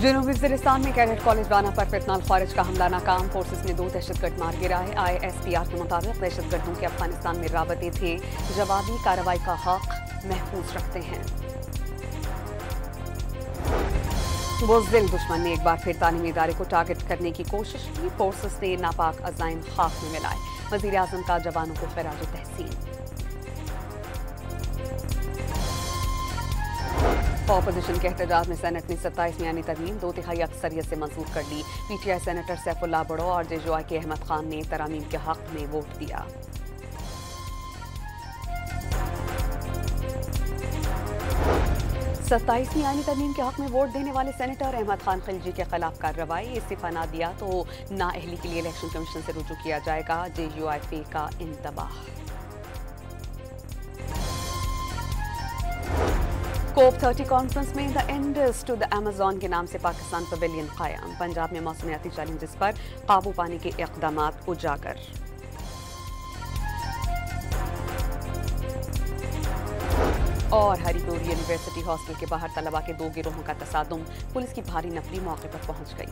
जनूबी वज़ीरिस्तान में cadet college वाना पर फितनाल खारिज का हमला नाकाम। फोर्सेस ने 2 दहशतगर्द मार गिराए। ISPR के मुताबिक दहशतगर्दों के अफगानिस्तान में राबते थे। जवाबी कार्रवाई का हक महफूज रखते हैं। बुज़दिल दुश्मन ने एक बार फिर तालीमी इदारे को टारगेट करने की कोशिश की। फोर्सेस ने नापाक अज़ाइम खाक में मिलाए। वज़ीर आज़म का जवानों को खिराज तहसीन। ऑपोजिशन के एहतजाज में सेनेट ने 27वीं यानी तरमीम 2/3 अक्सरियत से मंजूर कर ली। PTI सेनेटर सैफुल्लाह बड़ो और JUI के अहमद खान ने तरमीम के हक में वोट दिया। सत्ताईसवीं यानी तरमीम के हक में वोट देने वाले सेनेटर अहमद खान खिलजी के खिलाफ कार्रवाई। इस्तीफा ना दिया तो नाअहली के लिए इलेक्शन कमीशन से रुजू किया जाएगा। JUI फी का इंतबाह। COP30 कॉन्फ्रेंस में the enders to the Amazon के नाम से पाकिस्तान पवेलियन कायम। पंजाब में मौसमियाती चैलेंजेस पर काबू पाने के इक़दामात उजागर। और हरिपुर यूनिवर्सिटी हॉस्टल के बाहर तलबा के 2 गिरोहों का तसादुम। पुलिस की भारी नफरी मौके पर पहुंच गई।